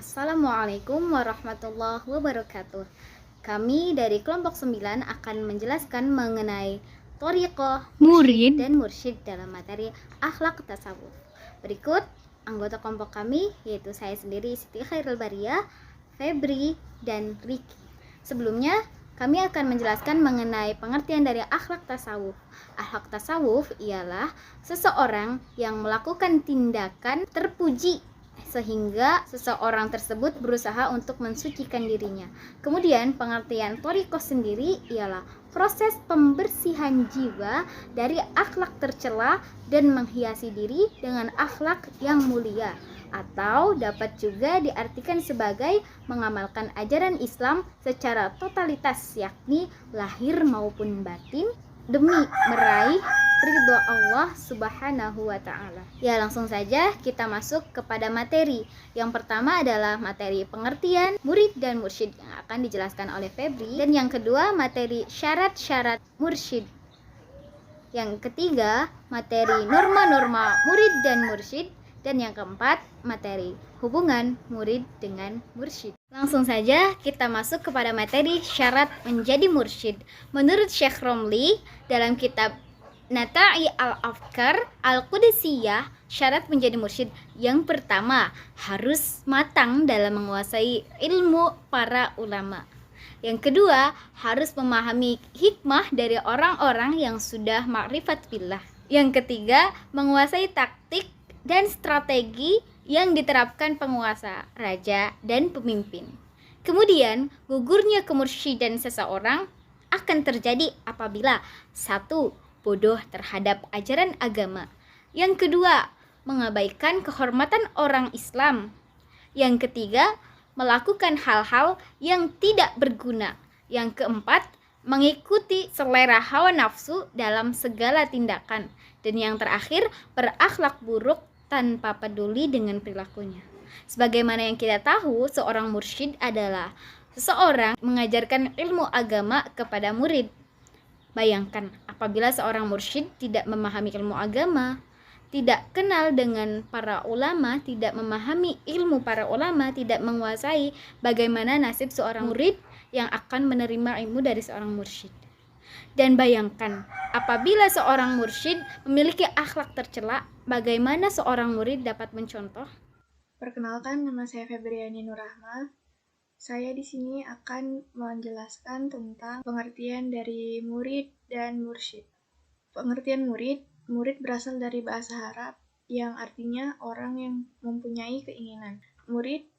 Assalamualaikum warahmatullahi wabarakatuh. Kami dari kelompok 9 akan menjelaskan mengenai thoriqah, murid dan mursyid dalam materi akhlak tasawuf. Berikut anggota kelompok kami, yaitu saya sendiri Siti Khairul Bariyah, Febri, dan Riki. Sebelumnya, kami akan menjelaskan mengenai pengertian dari akhlak tasawuf. Akhlak tasawuf ialah seseorang yang melakukan tindakan terpuji sehingga seseorang tersebut berusaha untuk mensucikan dirinya. Kemudian pengertian thoriqah sendiri ialah proses pembersihan jiwa dari akhlak tercela dan menghiasi diri dengan akhlak yang mulia, atau dapat juga diartikan sebagai mengamalkan ajaran Islam secara totalitas, yakni lahir maupun batin, demi meraih ridho Allah Subhanahu wa ta'ala. Ya, langsung saja kita masuk kepada materi. Yang pertama adalah materi pengertian murid dan mursyid yang akan dijelaskan oleh Febri, dan yang kedua materi syarat-syarat mursyid. Yang ketiga materi norma-norma murid dan mursyid, dan yang keempat materi hubungan murid dengan mursyid. Langsung saja kita masuk kepada materi syarat menjadi mursyid. Menurut Syekh Romli dalam kitab Nata'i al-Afkar al-Qudusiyah, syarat menjadi mursyid yang pertama harus matang dalam menguasai ilmu para ulama. Yang kedua, harus memahami hikmah dari orang-orang yang sudah makrifat billah. Yang ketiga, menguasai taktik dan strategi yang diterapkan penguasa, raja, dan pemimpin. Kemudian, gugurnya kemursyidan seseorang akan terjadi apabila 1. Bodoh terhadap ajaran agama. Yang kedua, mengabaikan kehormatan orang Islam. Yang ketiga, melakukan hal-hal yang tidak berguna. Yang keempat, mengikuti selera hawa nafsu dalam segala tindakan. Dan yang terakhir, berakhlak buruk tanpa peduli dengan perilakunya. Sebagaimana yang kita tahu, seorang mursyid adalah seseorang mengajarkan ilmu agama kepada murid. Bayangkan apabila seorang mursyid tidak memahami ilmu agama, tidak kenal dengan para ulama, tidak memahami ilmu para ulama, tidak menguasai, bagaimana nasib seorang murid yang akan menerima ilmu dari seorang mursyid. Dan bayangkan apabila seorang mursyid memiliki akhlak tercela, bagaimana seorang murid dapat mencontoh? Perkenalkan, nama saya Febriani Nurrahma. Saya di sini akan menjelaskan tentang pengertian dari murid dan mursyid. Pengertian murid berasal dari bahasa Arab yang artinya orang yang mempunyai keinginan. Murid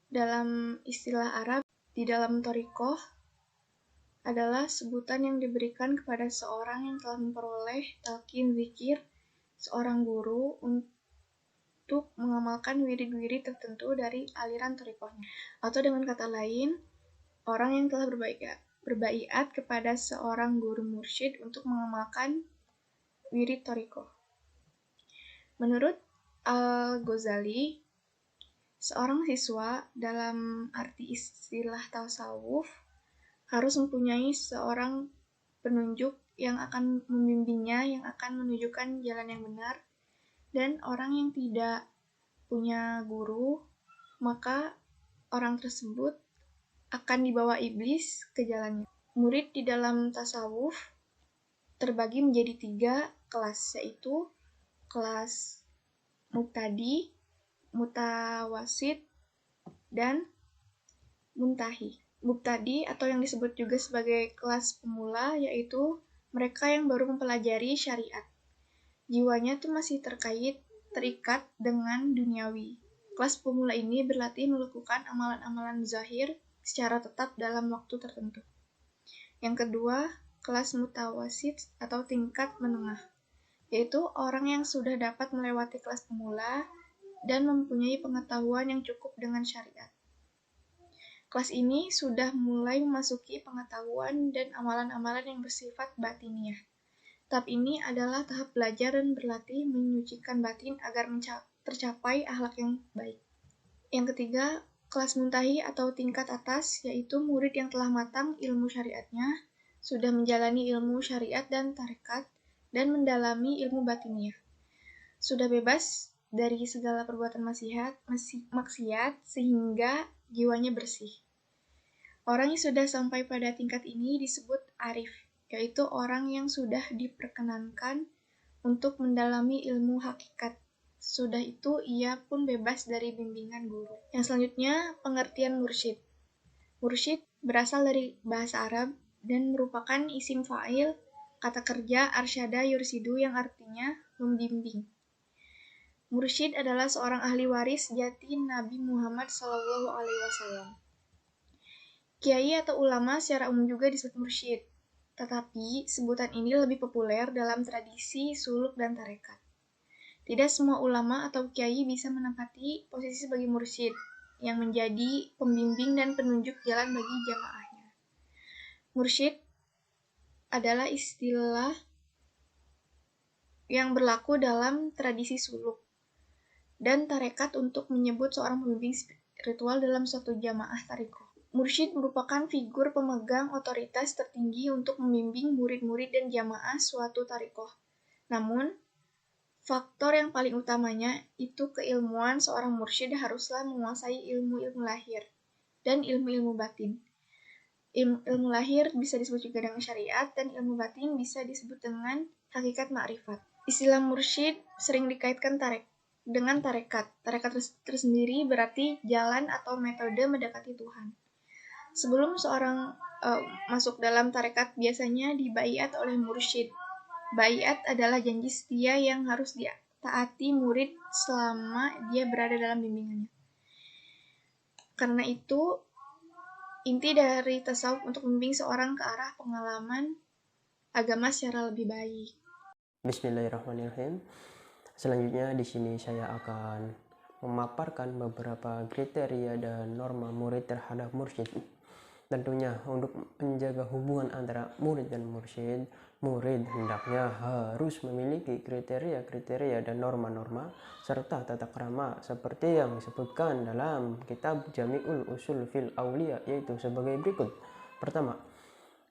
dalam istilah Arab di dalam thoriqah adalah sebutan yang diberikan kepada seorang yang telah memperoleh talqin zikir seorang guru untuk mengamalkan wirid-wirid tertentu dari aliran thoriqahnya. Atau dengan kata lain, orang yang telah berbaiat kepada seorang guru mursyid untuk mengamalkan wirid thoriqah. Menurut Al-Ghazali, seorang siswa dalam arti istilah tasawuf harus mempunyai seorang penunjuk yang akan membimbingnya, yang akan menunjukkan jalan yang benar. Dan orang yang tidak punya guru, maka orang tersebut akan dibawa iblis ke jalannya. Murid di dalam tasawuf terbagi menjadi 3 kelas, yaitu kelas mubtadi, mutawasit, dan muntahi. Mubtadi atau yang disebut juga sebagai kelas pemula, yaitu mereka yang baru mempelajari syariat. Jiwanya tuh masih terikat dengan duniawi. Kelas pemula ini berlatih melakukan amalan-amalan zahir secara tetap dalam waktu tertentu. Yang kedua, kelas mutawasit atau tingkat menengah, yaitu orang yang sudah dapat melewati kelas pemula dan mempunyai pengetahuan yang cukup dengan syariat. Kelas ini sudah mulai memasuki pengetahuan dan amalan-amalan yang bersifat batiniah. Tahap ini adalah tahap belajar dan berlatih menyucikan batin agar tercapai akhlak yang baik. Yang ketiga, kelas muntahi atau tingkat atas, yaitu murid yang telah matang ilmu syariatnya, sudah menjalani ilmu syariat dan tarekat, dan mendalami ilmu batiniah. Sudah bebas dari segala perbuatan maksiat sehingga jiwanya bersih. Orang yang sudah sampai pada tingkat ini disebut arif, yaitu orang yang sudah diperkenankan untuk mendalami ilmu hakikat. Sudah itu ia pun bebas dari bimbingan guru. Yang selanjutnya, pengertian mursyid. Mursyid berasal dari bahasa Arab dan merupakan isim fa'il kata kerja arsyada yursidu yang artinya membimbing. Mursyid adalah seorang ahli waris sejati Nabi Muhammad SAW. Kiai atau ulama secara umum juga disebut mursyid, tetapi sebutan ini lebih populer dalam tradisi suluk dan tarekat. Tidak semua ulama atau kiai bisa menempati posisi sebagai mursyid, yang menjadi pembimbing dan penunjuk jalan bagi jamaahnya. Mursyid adalah istilah yang berlaku dalam tradisi suluk dan tarekat untuk menyebut seorang pembimbing spiritual dalam suatu jamaah tarekat. Mursyid merupakan figur pemegang otoritas tertinggi untuk membimbing murid-murid dan jamaah suatu tarekat. Namun, faktor yang paling utamanya itu keilmuan seorang mursyid haruslah menguasai ilmu-ilmu lahir dan ilmu-ilmu batin. Ilmu lahir bisa disebut juga dengan syariat dan ilmu batin bisa disebut dengan hakikat ma'rifat. Istilah mursyid sering dikaitkan dengan tarekat. Tarekat tersendiri berarti jalan atau metode mendekati Tuhan. Sebelum seorang masuk dalam tarekat biasanya dibaiat oleh mursyid. Baiat adalah janji setia yang harus ditaati murid selama dia berada dalam bimbingannya. Karena itu, inti dari tasawuf untuk membimbing seorang ke arah pengalaman agama secara lebih baik. Bismillahirrahmanirrahim. Selanjutnya di sini saya akan memaparkan beberapa kriteria dan norma murid terhadap mursyid. Tentunya untuk menjaga hubungan antara murid dan mursyid, murid hendaknya harus memiliki kriteria-kriteria dan norma-norma serta tata krama seperti yang disebutkan dalam kitab Jami'ul Usul fil Auliya, yaitu sebagai berikut. Pertama,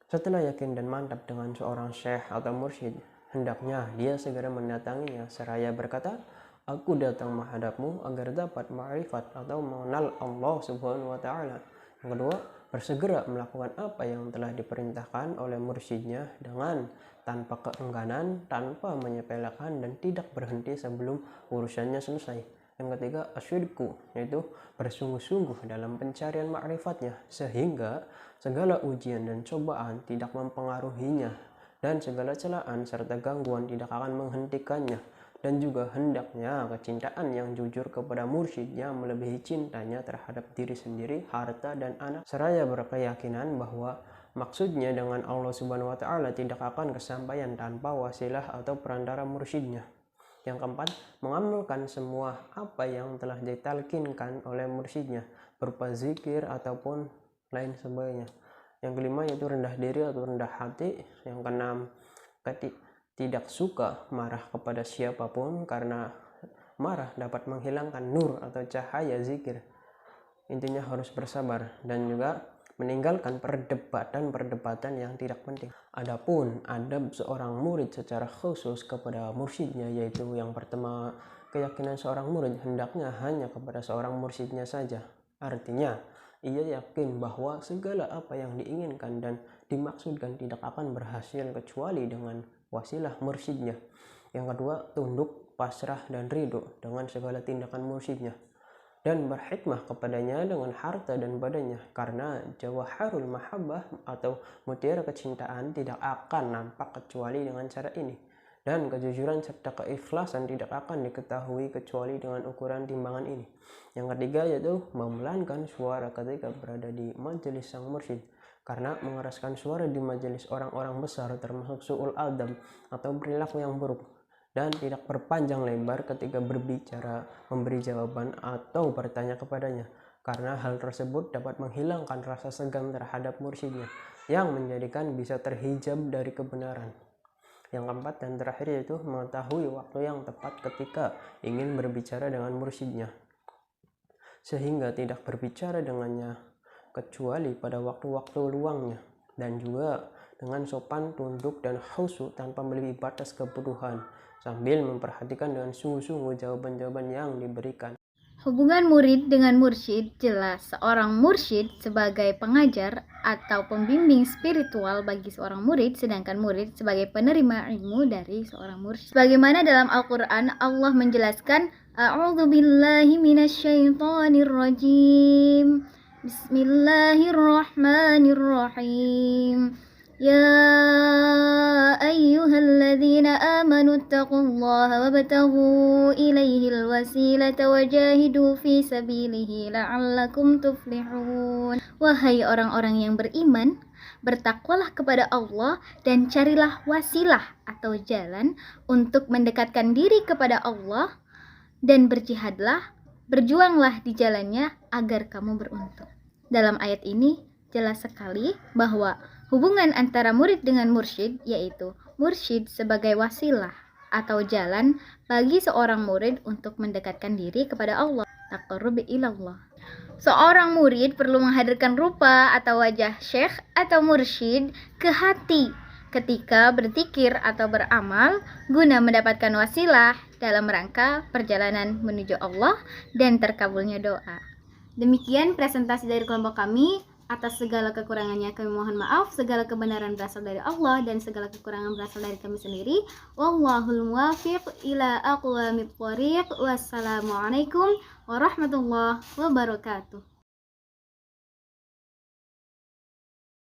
setelah yakin dan mantap dengan seorang syekh atau mursyid, hendaknya dia segera mendatanginya seraya berkata, "Aku datang menghadapmu agar dapat ma'rifat atau mengenal Allah Subhanahu wa Ta'ala." Yang kedua, bersegera melakukan apa yang telah diperintahkan oleh mursyidnya dengan tanpa keengganan, tanpa menyepelekan, dan tidak berhenti sebelum urusannya selesai. Yang ketiga, asyidku, yaitu bersungguh-sungguh dalam pencarian ma'rifatnya sehingga segala ujian dan cobaan tidak mempengaruhinya dan segala celaan serta gangguan tidak akan menghentikannya. Dan juga hendaknya kecintaan yang jujur kepada mursyidnya melebihi cintanya terhadap diri sendiri, harta, dan anak, seraya berkeyakinan bahwa maksudnya dengan Allah Subhanahu wa Ta'ala tidak akan kesampaian tanpa wasilah atau perantara mursyidnya. Yang keempat, mengamalkan semua apa yang telah ditalkinkan oleh mursyidnya berupa zikir ataupun lain sebagainya. Yang kelima yaitu rendah diri atau rendah hati. Yang keenam, tidak suka marah kepada siapapun karena marah dapat menghilangkan nur atau cahaya zikir. Intinya harus bersabar dan juga meninggalkan perdebatan yang tidak penting. Adapun adab seorang murid secara khusus kepada mursyidnya, yaitu yang pertama, keyakinan seorang murid hendaknya hanya kepada seorang mursyidnya saja. Artinya, ia yakin bahwa segala apa yang diinginkan dan dimaksudkan tidak akan berhasil kecuali dengan wasilah mursyidnya. Yang kedua, tunduk, pasrah, dan ridho dengan segala tindakan mursyidnya dan berhikmah kepadanya dengan harta dan badannya, karena jawharul mahabbah atau mutiara kecintaan tidak akan nampak kecuali dengan cara ini, dan kejujuran serta keikhlasan tidak akan diketahui kecuali dengan ukuran timbangan ini. Yang ketiga yaitu memelankan suara ketika berada di majelis sang mursyid, karena mengeraskan suara di majelis orang-orang besar termasuk su'ul adab atau perilaku yang buruk, dan tidak berpanjang lebar ketika berbicara, memberi jawaban, atau bertanya kepadanya, karena hal tersebut dapat menghilangkan rasa segan terhadap mursyidnya yang menjadikan bisa terhijab dari kebenaran. Yang keempat dan terakhir yaitu mengetahui waktu yang tepat ketika ingin berbicara dengan mursyidnya, sehingga tidak berbicara dengannya kecuali pada waktu-waktu luangnya, dan juga dengan sopan, tunduk, dan khusyuk tanpa melebihi batas kebutuhan, sambil memperhatikan dengan sungguh-sungguh jawaban-jawaban yang diberikan. Hubungan murid dengan mursyid jelas. Seorang mursyid sebagai pengajar atau pembimbing spiritual bagi seorang murid, sedangkan murid sebagai penerima ilmu dari seorang mursyid. Sebagaimana dalam Al-Quran Allah menjelaskan, A'udzu billahi minasyaitonir rajim. Bismillahirrahmanirrahim. Ya ayyuhalladzina amanu taqullaha wabtaghu ilaihil wasilata wajahidu fi sabilihi la'allakum tuflihun. Wahai orang-orang yang beriman, bertakwalah kepada Allah dan carilah wasilah atau jalan untuk mendekatkan diri kepada Allah, dan berjuanglah di jalannya agar kamu beruntung. Dalam ayat ini jelas sekali bahwa hubungan antara murid dengan mursyid, yaitu mursyid sebagai wasilah atau jalan bagi seorang murid untuk mendekatkan diri kepada Allah, taqarrub ilallah. Seorang murid perlu menghadirkan rupa atau wajah syekh atau mursyid ke hati ketika berzikir atau beramal guna mendapatkan wasilah dalam rangka perjalanan menuju Allah dan terkabulnya doa. Demikian presentasi dari kelompok kami. Atas segala kekurangannya kami mohon maaf. Segala kebenaran berasal dari Allah dan segala kekurangan berasal dari kami sendiri. Wallahul muwaffiq ila aqwamit thoriq. Wassalamualaikum warahmatullahi wabarakatuh.